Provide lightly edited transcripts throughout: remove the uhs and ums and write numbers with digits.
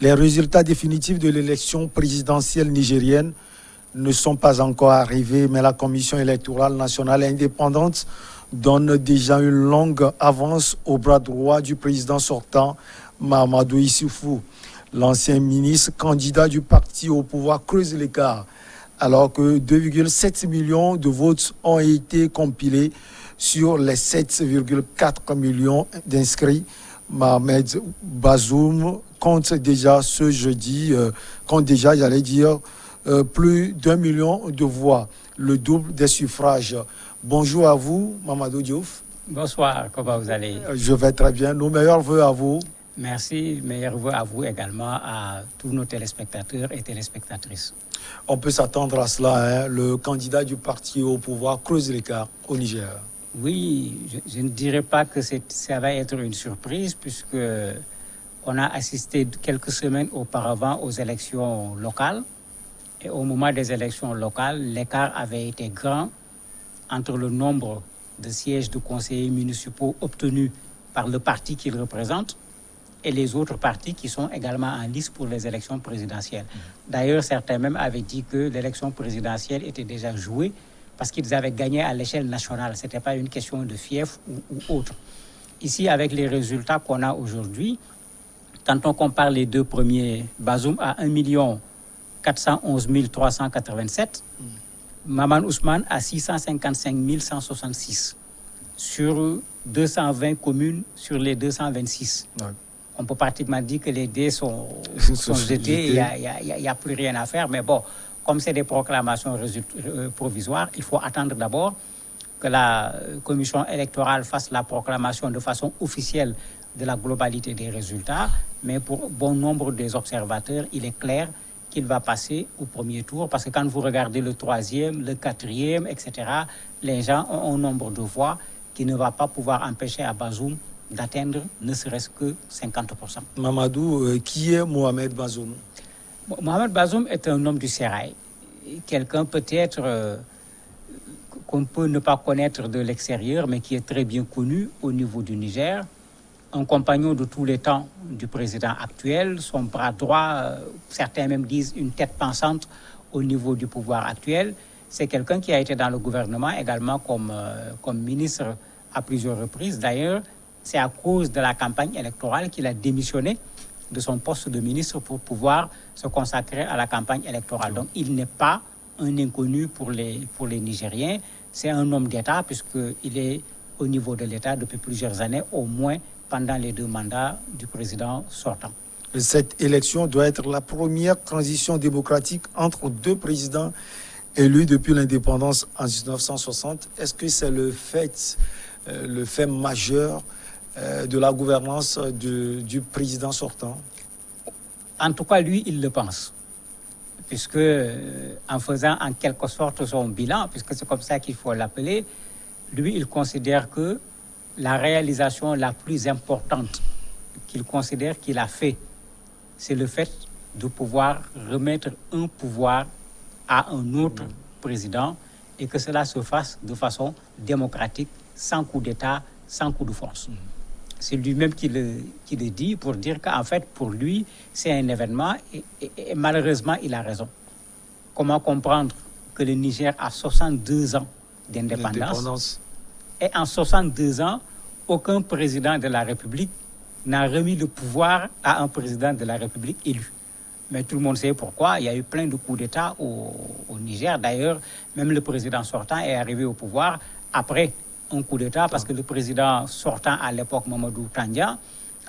Les résultats définitifs de l'élection présidentielle nigérienne ne sont pas encore arrivés, mais la Commission électorale nationale indépendante donne déjà une longue avance au bras droit du président sortant, Mahamadou Issoufou. L'ancien ministre candidat du parti au pouvoir creuse l'écart, alors que 2,7 millions de votes ont été compilés sur les 7,4 millions d'inscrits. Mohamed Bazoum compte déjà ce jeudi, plus d'1 million de voix, le double des suffrages. Bonjour à vous, Mamadou Diouf. Bonsoir, comment vous allez? Je vais très bien. Nos meilleurs voeux à vous. Merci, meilleurs voeux à vous également, à tous nos téléspectateurs et téléspectatrices. On peut s'attendre à cela, hein. Le candidat du parti au pouvoir creuse l'écart au Niger. Oui, je ne dirais pas que ça va être une surprise, puisque on a assisté quelques semaines auparavant aux élections locales. Et au moment des élections locales, l'écart avait été grand entre le nombre de sièges de conseillers municipaux obtenus par le parti qu'il représente et les autres partis qui sont également en lice pour les élections présidentielles. D'ailleurs, certains même avaient dit que l'élection présidentielle était déjà jouée parce qu'ils avaient gagné à l'échelle nationale. Ce n'était pas une question de fief ou autre. Ici, avec les résultats qu'on a aujourd'hui, quand on compare les deux premiers, Bazoum à 1 411 387, Maman Ousmane à 655 166 sur 220 communes sur les 226. Ouais. On peut pratiquement dire que les dés sont jetés, il n'y a plus rien à faire. Mais bon, comme c'est des proclamations provisoires, il faut attendre d'abord que la commission électorale fasse la proclamation de façon officielle de la globalité des résultats. Mais pour bon nombre des observateurs, il est clair qu'il va passer au premier tour, parce que quand vous regardez le troisième, le quatrième, etc., les gens ont un nombre de voix qui ne va pas pouvoir empêcher à Bazoum d'atteindre ne serait-ce que 50%. Mamadou, qui est Mohamed Bazoum? Mohamed Bazoum est un homme du sérail. Quelqu'un peut-être qu'on peut ne pas connaître de l'extérieur, mais qui est très bien connu au niveau du Niger. Un compagnon de tous les temps du président actuel, son bras droit, certains même disent une tête pensante au niveau du pouvoir actuel. C'est quelqu'un qui a été dans le gouvernement également comme ministre à plusieurs reprises. D'ailleurs, c'est à cause de la campagne électorale qu'il a démissionné de son poste de ministre pour pouvoir se consacrer à la campagne électorale. Donc, il n'est pas un inconnu pour les Nigériens. C'est un homme d'État puisqu'il est au niveau de l'État depuis plusieurs années, au moins pendant les 2 mandats du président sortant. Cette élection doit être la première transition démocratique entre 2 présidents élus depuis l'indépendance en 1960. Est-ce que c'est le fait majeur de la gouvernance du président sortant? En tout cas, lui, il le pense. Puisque, en faisant en quelque sorte son bilan, puisque c'est comme ça qu'il faut l'appeler, lui, il considère que la réalisation la plus importante qu'il considère qu'il a fait, c'est le fait de pouvoir remettre un pouvoir à un autre président et que cela se fasse de façon démocratique, sans coup d'État, sans coup de force. C'est lui-même qui le dit pour dire qu'en fait, pour lui, c'est un événement et malheureusement, il a raison. Comment comprendre que le Niger a 62 ans d'indépendance et en 62 ans, aucun président de la République n'a remis le pouvoir à un président de la République élu. Mais tout le monde sait pourquoi. Il y a eu plein de coups d'État au Niger. D'ailleurs, même le président sortant est arrivé au pouvoir après un coup d'État parce que le président sortant à l'époque, Mamadou Tandia,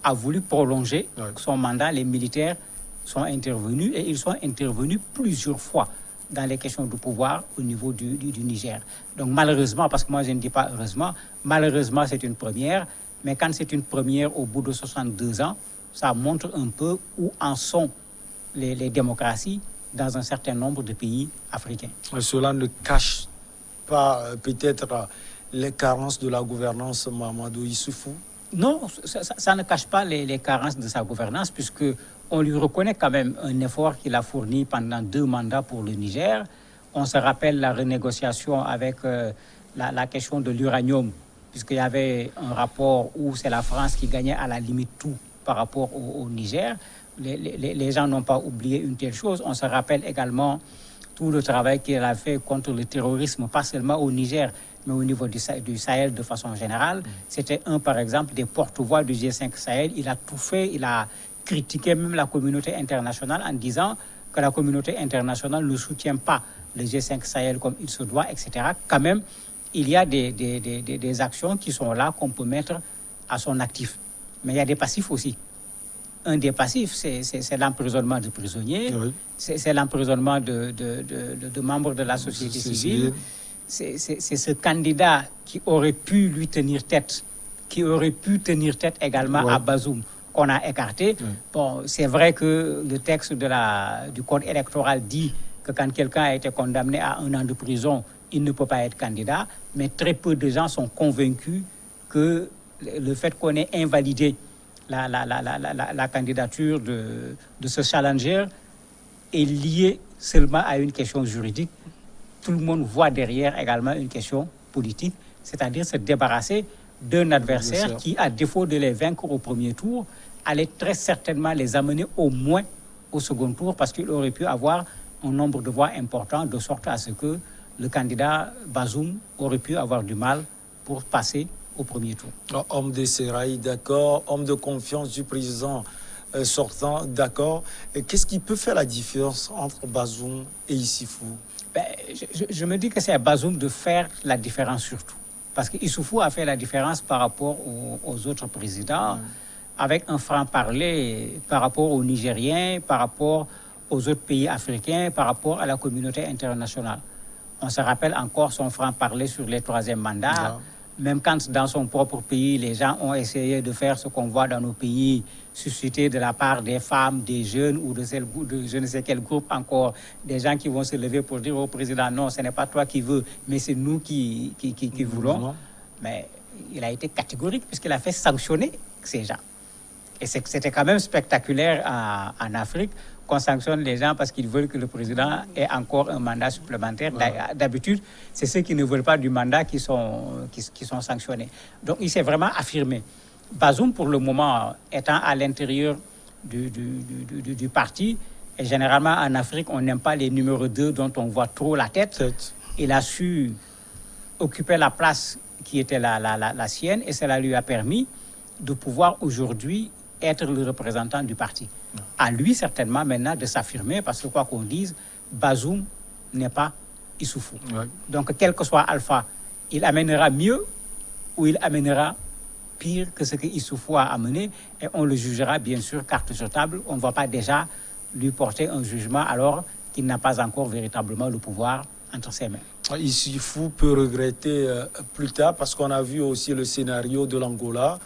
a voulu prolonger son mandat. Les militaires sont intervenus et ils sont intervenus plusieurs fois dans les questions de pouvoir au niveau du Niger. Donc malheureusement, parce que moi je ne dis pas heureusement, malheureusement c'est une première, mais quand c'est une première au bout de 62 ans, ça montre un peu où en sont les démocraties dans un certain nombre de pays africains. Cela ne cache pas peut-être les carences de la gouvernance Mahamadou Issoufou? Non, ça ne cache pas les carences de sa gouvernance, puisque on lui reconnaît quand même un effort qu'il a fourni pendant 2 mandats pour le Niger. On se rappelle la renégociation avec la question de l'uranium, puisqu'il y avait un rapport où c'est la France qui gagnait à la limite tout par rapport au Niger. les gens n'ont pas oublié une telle chose. On se rappelle également tout le travail qu'il a fait contre le terrorisme, pas seulement au Niger, mais au niveau du Sahel de façon générale. C'était par exemple, des porte-voix du G5 Sahel. Il a tout fait, il a critiqué même la communauté internationale en disant que la communauté internationale ne soutient pas le G5 Sahel comme il se doit, etc. Quand même, il y a des actions qui sont là qu'on peut mettre à son actif. Mais il y a des passifs aussi. Un des passifs, c'est l'emprisonnement de prisonniers, oui. C'est l'emprisonnement de membres de la société civile. C'est ce candidat qui aurait pu lui tenir tête, qui aurait pu tenir tête également à Bazoum, qu'on a écarté. Bon, c'est vrai que le texte du code électoral dit que quand quelqu'un a été condamné à 1 an de prison, il ne peut pas être candidat, mais très peu de gens sont convaincus que le fait qu'on ait invalidé la candidature de ce challenger est lié seulement à une question juridique. Tout le monde voit derrière également une question politique, c'est-à-dire se débarrasser d'un adversaire qui, à défaut de les vaincre au premier tour, allait très certainement les amener au moins au second tour, parce qu'il aurait pu avoir un nombre de voix important, de sorte à ce que le candidat Bazoum aurait pu avoir du mal pour passer au premier tour. Homme de Serail, d'accord. Homme de confiance du président sortant, d'accord. Qu'est-ce qui peut faire la différence entre Bazoum et Issoufou? Je me dis que c'est à Bazoum de faire la différence surtout. Parce qu'Issoufou a fait la différence par rapport aux autres présidents, avec un franc-parler par rapport aux Nigériens, par rapport aux autres pays africains, par rapport à la communauté internationale. On se rappelle encore son franc-parler sur les 3e mandats. Même quand dans son propre pays, les gens ont essayé de faire ce qu'on voit dans nos pays, susciter de la part des femmes, des jeunes ou de je ne sais quel groupe encore, des gens qui vont se lever pour dire au président, non, ce n'est pas toi qui veux, mais c'est nous qui voulons. Mais il a été catégorique puisqu'il a fait sanctionner ces gens. Et c'était quand même spectaculaire en Afrique qu'on sanctionne les gens parce qu'ils veulent que le président ait encore un mandat supplémentaire. D'habitude, c'est ceux qui ne veulent pas du mandat qui sont sanctionnés. Donc, il s'est vraiment affirmé. Bazoum, pour le moment, étant à l'intérieur du parti, et généralement en Afrique, on n'aime pas les numéros 2 dont on voit trop la tête. Il a su occuper la place qui était la sienne et cela lui a permis de pouvoir aujourd'hui être le représentant du parti. À lui, certainement, maintenant, de s'affirmer, parce que quoi qu'on dise, Bazoum n'est pas Issoufou. Donc, quel que soit Alpha, il amènera mieux ou il amènera pire que ce que Issoufou a amené, et on le jugera, bien sûr, carte sur table. On ne va pas déjà lui porter un jugement alors qu'il n'a pas encore véritablement le pouvoir entre ses mains. Issoufou peut regretter plus tard, parce qu'on a vu aussi le scénario de l'Angola,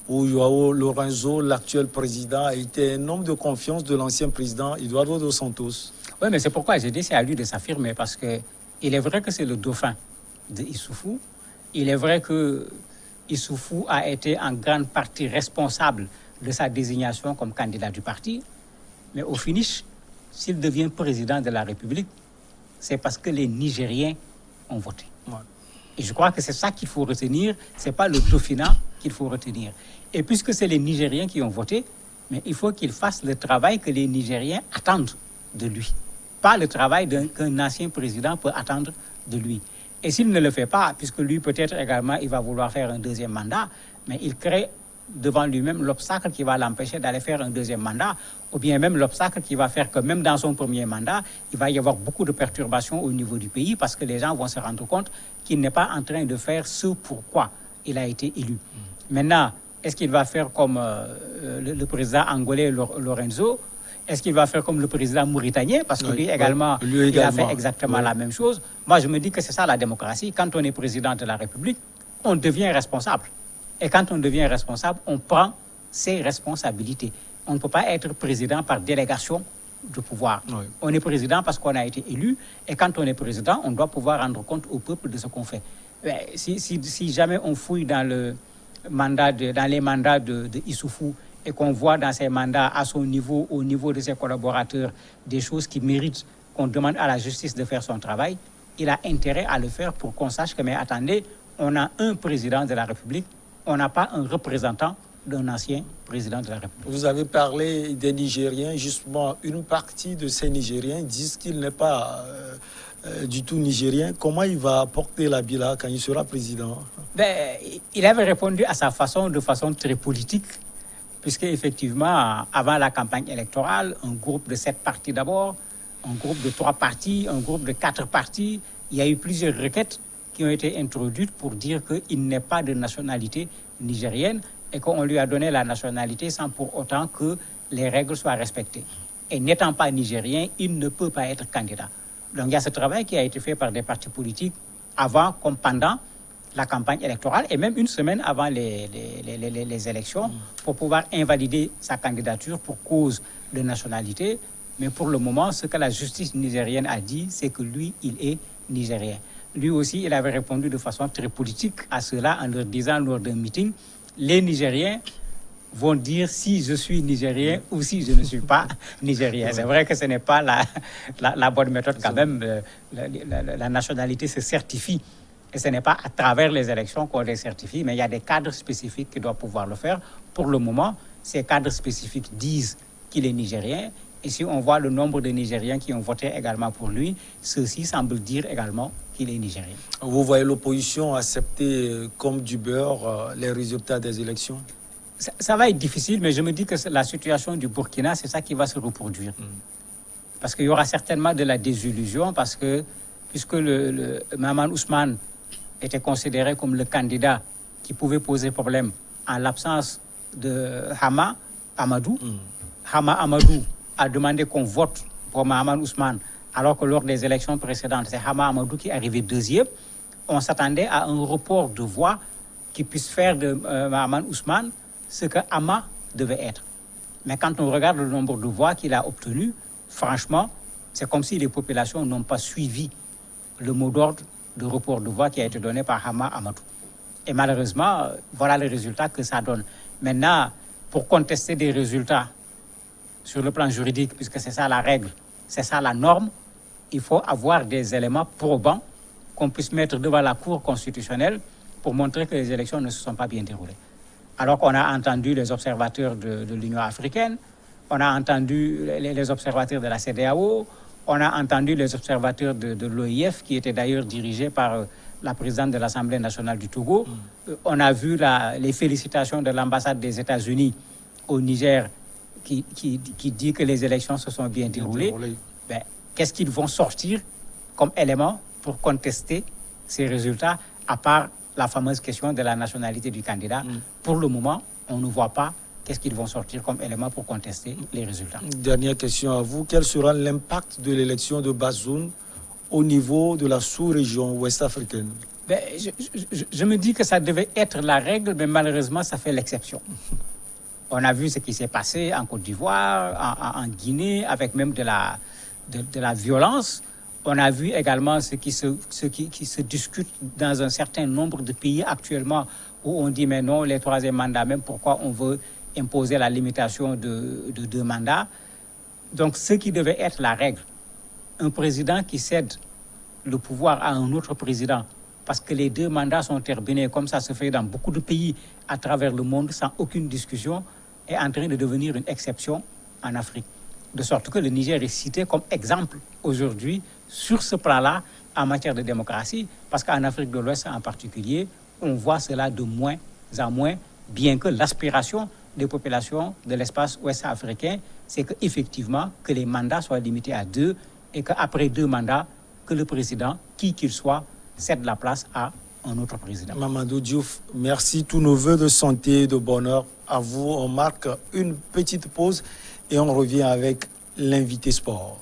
où João Lourenço, l'actuel président, a été un homme de confiance de l'ancien président Eduardo dos Santos. Oui, mais c'est pourquoi j'ai dit c'est à lui de s'affirmer, parce qu'il est vrai que c'est le dauphin de Issoufou. Il est vrai que Issoufou a été en grande partie responsable de sa désignation comme candidat du parti. Mais au finish, s'il devient président de la République, c'est parce que les Nigériens ont voté. Et je crois que c'est ça qu'il faut retenir, ce n'est pas le dauphinat qu'il faut retenir. Et puisque c'est les Nigériens qui ont voté, mais il faut qu'il fasse le travail que les Nigériens attendent de lui. Pas le travail qu'un ancien président peut attendre de lui. Et s'il ne le fait pas, puisque lui peut-être également il va vouloir faire un 2e mandat, mais il crée devant lui-même l'obstacle qui va l'empêcher d'aller faire un 2e mandat, ou bien même l'obstacle qui va faire que même dans son 1er mandat, il va y avoir beaucoup de perturbations au niveau du pays parce que les gens vont se rendre compte qu'il n'est pas en train de faire ce pourquoi il a été élu. Maintenant, est-ce qu'il va faire comme le président angolais Lourenço? Est-ce qu'il va faire comme le président mauritanien? Parce que lui également, il a fait exactement la même chose. Moi, je me dis que c'est ça la démocratie. Quand on est président de la République, on devient responsable. Et quand on devient responsable, on prend ses responsabilités. On ne peut pas être président par délégation de pouvoir. On est président parce qu'on a été élu. Et quand on est président, on doit pouvoir rendre compte au peuple de ce qu'on fait. Si jamais on fouille dans les mandats de Issoufou et qu'on voit dans ses mandats à son niveau, au niveau de ses collaborateurs, des choses qui méritent qu'on demande à la justice de faire son travail, il a intérêt à le faire pour qu'on sache que, mais attendez, on a un président de la République, on n'a pas un représentant d'un ancien président de la République. Vous avez parlé des Nigériens. Justement, une partie de ces Nigériens disent qu'il n'est pas du tout nigérien. Comment il va porter la bila quand il sera président? Il avait répondu à sa façon, de façon très politique, puisque effectivement, avant la campagne électorale, un groupe de 7 partis d'abord, un groupe de 3 partis, un groupe de 4 partis, il y a eu plusieurs requêtes qui ont été introduites pour dire qu'il n'est pas de nationalité nigérienne et qu'on lui a donné la nationalité sans pour autant que les règles soient respectées. Et n'étant pas nigérien, il ne peut pas être candidat. Donc il y a ce travail qui a été fait par des partis politiques avant comme pendant la campagne électorale et même une semaine avant les élections pour pouvoir invalider sa candidature pour cause de nationalité. Mais pour le moment, ce que la justice nigérienne a dit, c'est que lui, il est nigérien. Lui aussi, il avait répondu de façon très politique à cela en leur disant lors d'un meeting, les Nigériens vont dire si je suis nigérien ou si je ne suis pas nigérien. C'est vrai que ce n'est pas la bonne méthode quand même. La nationalité se certifie. Et ce n'est pas à travers les élections qu'on les certifie, mais il y a des cadres spécifiques qui doivent pouvoir le faire. Pour le moment, ces cadres spécifiques disent qu'il est nigérien. Et si on voit le nombre de Nigériens qui ont voté également pour lui, ceux-ci semblent dire également qu'il est nigérien. Vous voyez l'opposition accepter comme du beurre les résultats des élections? Ça va être difficile, mais je me dis que la situation du Burkina, c'est ça qui va se reproduire. Parce qu'il y aura certainement de la désillusion, parce que puisque le Mahaman Ousmane était considéré comme le candidat qui pouvait poser problème en l'absence de Hama Amadou. Hama Amadou a demandé qu'on vote pour Mahaman Ousmane, alors que lors des élections précédentes, c'est Hama Amadou qui est arrivé deuxième. On s'attendait à un report de voix qui puisse faire de Mahaman Ousmane ce que Hama devait être. Mais quand on regarde le nombre de voix qu'il a obtenu, franchement, c'est comme si les populations n'ont pas suivi le mot d'ordre de report de voix qui a été donné par Hama Amadou. Et malheureusement, voilà le résultat que ça donne. Maintenant, pour contester des résultats sur le plan juridique, puisque c'est ça la règle, c'est ça la norme, il faut avoir des éléments probants qu'on puisse mettre devant la Cour constitutionnelle pour montrer que les élections ne se sont pas bien déroulées. Alors qu'on a entendu les observateurs de l'Union africaine, on a entendu les observateurs de la CEDEAO, on a entendu les observateurs de l'OIF, qui étaient d'ailleurs dirigés par la présidente de l'Assemblée nationale du Togo. On a vu les félicitations de l'ambassade des États-Unis au Niger, qui dit que les élections se sont bien déroulées. Qu'est-ce qu'ils vont sortir comme élément pour contester ces résultats, à part la fameuse question de la nationalité du candidat? Pour le moment, on ne voit pas qu'est-ce qu'ils vont sortir comme élément pour contester les résultats. Dernière question à vous. Quel sera l'impact de l'élection de Bazoum au niveau de la sous-région ouest-africaine? Je me dis que ça devait être la règle, mais malheureusement, ça fait l'exception. On a vu ce qui s'est passé en Côte d'Ivoire, en Guinée, avec même de la violence. On a vu également ce qui se discute dans un certain nombre de pays actuellement, où on dit mais non, les troisième mandats, même pourquoi on veut imposer la limitation de 2 mandats. Donc ce qui devait être la règle, un président qui cède le pouvoir à un autre président, parce que les 2 mandats sont terminés, comme ça se fait dans beaucoup de pays à travers le monde, sans aucune discussion, est en train de devenir une exception en Afrique. De sorte que le Niger est cité comme exemple aujourd'hui sur ce plan-là en matière de démocratie, parce qu'en Afrique de l'Ouest en particulier, on voit cela de moins en moins, bien que l'aspiration des populations de l'espace ouest africain, c'est qu'effectivement, que les mandats soient limités à 2 et qu'après 2 mandats, que le président, qui qu'il soit, cède la place à un autre président. Mamadou Diouf, merci. Tous nos voeux de santé et de bonheur à vous. On marque une petite pause et on revient avec l'invité sport.